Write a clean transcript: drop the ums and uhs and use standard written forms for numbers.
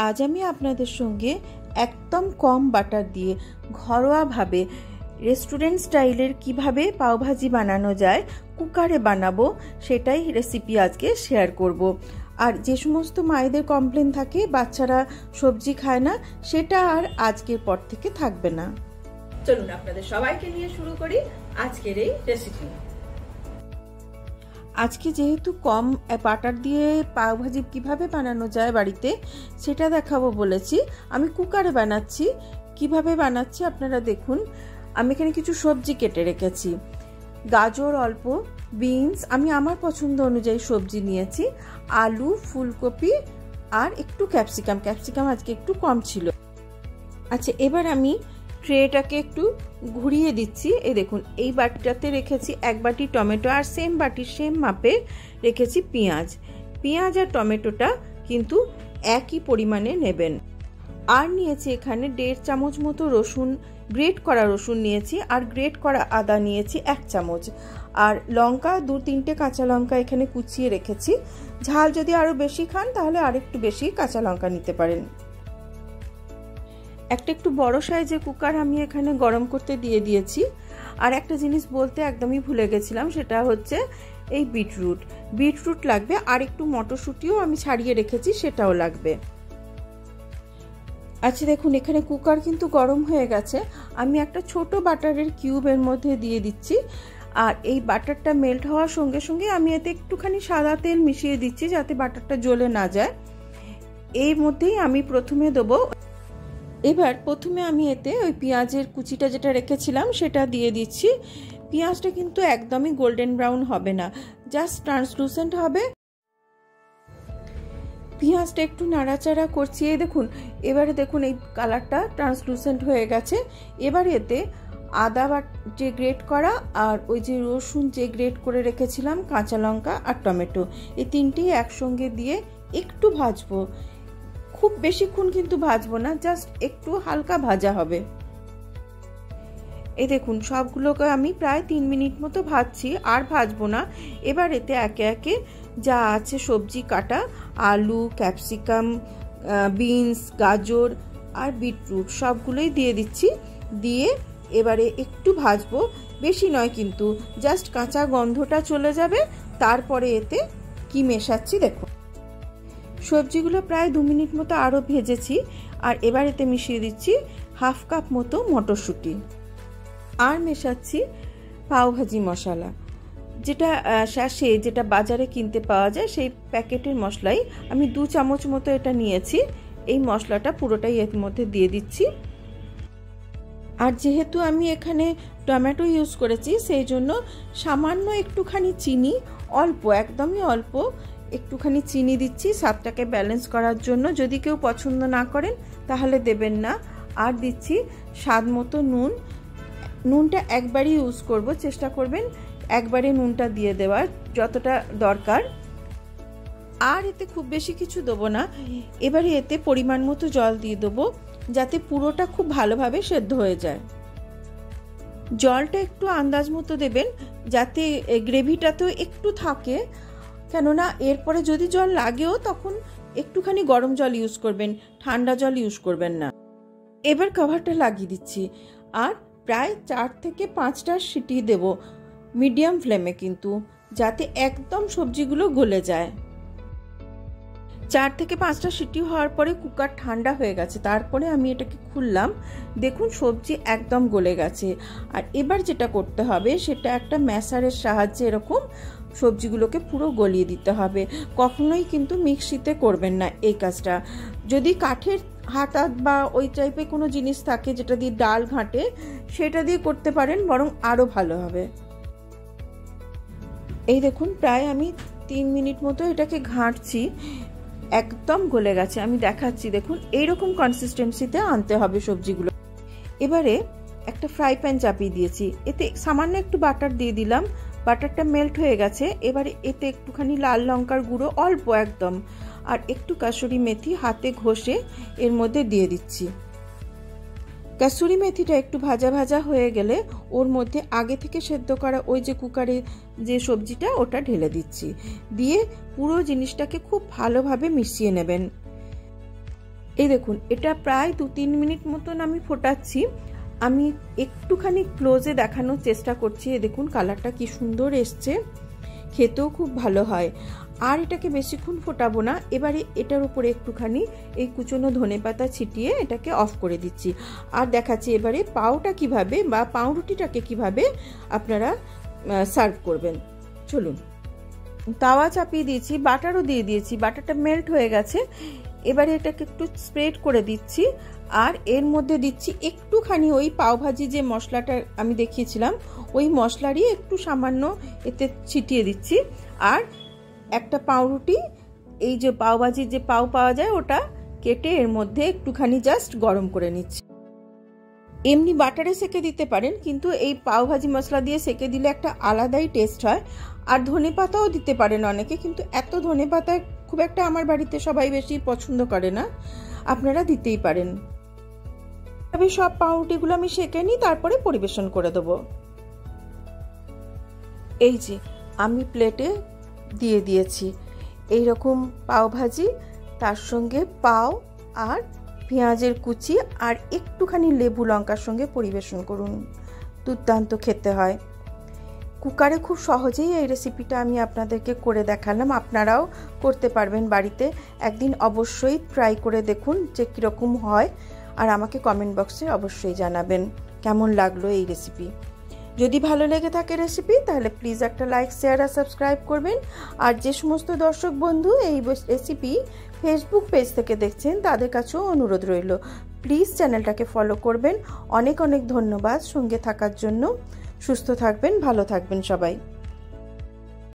আজ আমি আপনাদের সঙ্গে একদম কম বাটার দিয়ে ঘরোয়াভাবে রেস্টুরেন্ট স্টাইলের কিভাবে পাওভাজি বানানো যায় কুকারে বানাবো সেটাই রেসিপি আজকে শেয়ার করব। আর যে সমস্ত মায়েদের কমপ্লেন থাকে বাচ্চারা সবজি খায় না, সেটা আর আজকের পর থেকে থাকবে না। চলুন আপনাদের সবাইকে নিয়ে শুরু করি আজকের এই রেসিপি। আজকে যেহেতু কম বাটার দিয়ে পাওভাজি কিভাবে বানানো যায় বাড়িতে সেটা দেখাবো বলেছি। আমি কুকারে বানাচ্ছি। কিভাবে বানাচ্ছি আপনারা দেখুন। আমি এখানে কিছু সবজি কেটে রেখেছি, গাজর অল্প, বিনস আমি আমার পছন্দ অনুযায়ী সবজি নিয়েছি, আলু, ফুলকপি আর একটু ক্যাপসিকাম আজকে একটু কম ছিল। আচ্ছা, এবার আমি ট্রেটাকে একটু ঘুরিয়ে দিচ্ছি। এই দেখুন, এই বাটিটাতে রেখেছি এক বাটি টমেটো আর সেম বাটির সেম মাপে রেখেছি পেঁয়াজ আর টমেটোটা কিন্তু একই পরিমাণে নেবেন। আর নিয়েছি এখানে 1.5 চামচ মতো রসুন, গ্রেট করা রসুন নিয়েছি, আর গ্রেট করা আদা নিয়েছি 1 চামচ, আর লঙ্কা 2-3টে কাঁচা লঙ্কা এখানে কুচিয়ে রেখেছি। ঝাল যদি আরও বেশি খান তাহলে আরেকটু বেশি কাঁচা লঙ্কা নিতে পারেন। একটু বড় সাইজের কুকার আমি এখানে গরম করতে দিয়ে দিয়েছি। আর একটা জিনিস বলতে একদমই ভুলে গেছিলাম, সেটা হচ্ছে এই বিটরুট লাগবে, আর একটু মটরশুঁটিও আমি ছাড়িয়ে রেখেছি, সেটাও লাগবে। আচ্ছা দেখুন, এখানে কুকার কিন্তু গরম হয়ে গেছে। আমি একটা ছোট বাটারের কিউবের মধ্যে দিয়ে দিচ্ছি, আর এই বাটারটা মেল্ট হওয়ার সঙ্গে সঙ্গে আমি এতে একটুখানি সাদা তেল মিশিয়ে দিচ্ছি যাতে বাটারটা জ্বলে না যায়। এই মধ্যেই আমি প্রথমে দেবো। এবার প্রথমে আমি এতে ওই পেঁয়াজের কুচিটা যেটা রেখেছিলাম সেটা দিয়ে দিচ্ছি। পেঁয়াজটা কিন্তু একদমই গোল্ডেন ব্রাউন হবে না, জাস্ট ট্রান্সলুসেন্ট হবে। পেঁয়াজটা একটু নাড়াচাড়া করছি। এই দেখুন, এবারে দেখুন এই কালারটা ট্রান্সলুসেন্ট হয়ে গেছে। এবার এতে আদা যে গ্রেট করা আর ওই যে রসুন যে গ্রেট করে রেখেছিলাম, কাঁচা লঙ্কা আর টমেটো, এই তিনটেই একসঙ্গে দিয়ে একটু ভাজবো। খুব বেশিক্ষণ কিন্তু ভাজবো না, জাস্ট একটু হালকা ভাজা হবে। এই দেখুন, সবগুলোকে আমি প্রায় 3 মিনিট মতো ভাজছি, আর ভাজবো না। এবার এতে একে একে যা আছে সবজি কাটা, আলু, ক্যাপসিকাম, বিনস, গাজর আর বিটরুট সবগুলোই দিয়ে দিচ্ছি। দিয়ে এবারে একটু ভাজবো, বেশি নয় কিন্তু, জাস্ট কাঁচা গন্ধটা চলে যাবে। তারপরে এতে কি মেশাচ্ছি দেখুন। সবজিগুলো প্রায় 2 মিনিট মতো আরও ভেজেছি, আর এবার এতে মিশিয়ে দিচ্ছি 1/2 কাপ মতো মটরশুঁটি, আর মেশাচ্ছি পাওভাজি মশলা, যেটা স্যাশে যেটা বাজারে কিনতে পাওয়া যায় সেই প্যাকেটের মশলাই। আমি 2 চামচ মতো এটা নিয়েছি। এই মশলাটা পুরোটাই এর মধ্যে দিয়ে দিচ্ছি। আর যেহেতু আমি এখানে টমেটো ইউজ করেছি সেই জন্য সামান্য একটুখানি চিনি, অল্প, একদমই অল্প একটুখানি চিনি দিচ্ছি স্বাদটাকে ব্যালেন্স করার জন্য। যদি কেউ পছন্দ না করেন তাহলে দেবেন না। আর দিচ্ছি স্বাদ মতো নুনটা একবারই ইউজ করব, চেষ্টা করবেন একবারে নুনটা দিয়ে দেওয়ার যতটা দরকার। আর এতে খুব বেশি কিছু দেবো না। এবারে এতে পরিমাণ মতো জল দিয়ে দেবো যাতে পুরোটা খুব ভালোভাবে সেদ্ধ হয়ে যায়। জলটা একটু আন্দাজ মতো দেবেন যাতে গ্রেভিটাতেও একটু থাকে, কেননা এরপরে যদি জল লাগেও তখন একটুখানি গরম জল ইউজ করবেন, ঠান্ডা জল ইউজ করবেন না। এবার কভারটা লাগিয়ে দিচ্ছি, আর প্রায় 4 থেকে 5টা সিটি দেব মিডিয়াম ফ্লেমে, কিন্তু যাতে একদম সবজিগুলো গলে যায়। 4 থেকে 5টা সিটি হওয়ার পরে কুকার ঠান্ডা হয়ে গেছে, তারপরে আমি এটাকে খুললাম। দেখুন সবজি একদম গলে গেছে। আর এবার যেটা করতে হবে সেটা একটা ম্যাশারের সাহায্যে এরকম সবজিগুলোকে পুরো গলিয়ে দিতে হবে। কখনোই কিন্তু মিক্সিতে করবেন না এই কাজটা। যদি কাঠের হাতা বা ওই টাইপের কোনো জিনিস থাকে যেটা দিয়ে ডাল ঘাঁটে, সেটা দিয়ে করতে পারেন, বরং আরও ভালো হবে। এই দেখুন, প্রায় আমি 3 মিনিট মতো এটাকে ঘাঁটছি, একদম গলে গেছে। আমি দেখাচ্ছি, দেখুন এইরকম কনসিস্টেন্সিতে আনতে হবে সবজিগুলো। এবারে একটা ফ্রাই প্যান চাপিয়ে দিয়েছি, এতে সামান্য একটু বাটার দিয়ে দিলাম। বাটারটা মেল্ট হয়ে গেছে। এবারে এতে একটুখানি লাল লঙ্কার গুঁড়ো, অল্প একদম, আর একটু কাসুরি মেথি হাতে ঘষে এর মধ্যে দিয়ে দিচ্ছি। কাসুরি মেথিটা একটু ভাজা ভাজা হয়ে গেলে ওর মধ্যে আগে থেকে সেদ্ধ করা ওই যে কুকারে যে সবজিটা ওটা ঢেলে দিচ্ছি। দিয়ে পুরো জিনিসটাকে খুব ভালোভাবে মিশিয়ে নেবেন। এই দেখুন, এটা প্রায় 2-3 মিনিট মতন আমি ফোটাচ্ছি। আমি একটুখানি ক্লোজে দেখানোর চেষ্টা করছি। এই দেখুন কালারটা কি সুন্দর এসছে, খেতেও খুব ভালো হয়। আর এটাকে বেশিক্ষণ ফোটাবো না। এবারে এটার উপরে একটুখানি এই কুচনো ধনেপাতা ছিটিয়ে এটাকে অফ করে দিচ্ছি। আর দেখাচ্ছি এবারে পাউটা কিভাবে বা পাউরুটিটাকে কিভাবে আপনারা সার্ভ করবেন। চলুন, তাওয়া চাপিয়ে দিয়েছি, বাটারও দিয়ে দিয়েছি, বাটারটা মেল্ট হয়ে গেছে। এবারে এটাকে একটু স্প্রেড করে দিচ্ছি আর এর মধ্যে দিচ্ছি একটুখানি ওই পাওভাজি যে মশলাটা আমি দেখিয়েছিলাম ওই মশলারই একটু সামান্য এতে ছিটিয়ে দিচ্ছি। আর একটা পাউরুটি, এই যে পাওভাজির যে পাও পাওয়া যায় ওটা কেটে এর মধ্যে একটুখানি জাস্ট গরম করে নিচ্ছি। এমনি বাটারে সেকে দিতে পারেন, কিন্তু এই পাওভাজি মশলা দিয়ে সেকে দিলে একটা আলাদাই টেস্ট হয়। আর ধনেপাতাও দিতে পারেন অনেকে, কিন্তু এত ধনেপাতা খুব একটা আমার বাড়িতে সবাই বেশি পছন্দ করে না, আপনারা দিতেই পারেন। তবে সব পাউরুটিগুলো আমি সেকে নিই, তারপরে পরিবেশন করে দেবো। এই যে আমি প্লেটে দিয়ে দিয়েছি এইরকম পাওভাজি, তার সঙ্গে পাও আর পেঁয়াজের কুচি আর একটুখানি লেবু লঙ্কার সঙ্গে পরিবেশন করুন, দুর্দান্ত খেতে হয়। কুকারে খুব সহজেই এই রেসিপিটা আমি আপনাদেরকে করে দেখালাম, আপনারাও করতে পারবেন বাড়িতে। একদিন অবশ্যই ট্রাই করে দেখুন যে কীরকম হয়, আর আমাকে কমেন্ট বক্সে অবশ্যই জানাবেন কেমন লাগলো এই রেসিপি। যদি ভালো লেগে থাকে রেসিপি, তাহলে প্লিজ একটা লাইক, শেয়ার আর সাবস্ক্রাইব করবেন। আর যে সমস্ত দর্শক বন্ধু এই রেসিপি ফেসবুক পেজ থেকে দেখছেন, তাদের কাছেও অনুরোধ রইল, প্লিজ চ্যানেলটাকে ফলো করবেন। অনেক অনেক ধন্যবাদ সঙ্গে থাকার জন্য। সুস্থ থাকবেন, ভালো থাকবেন সবাই।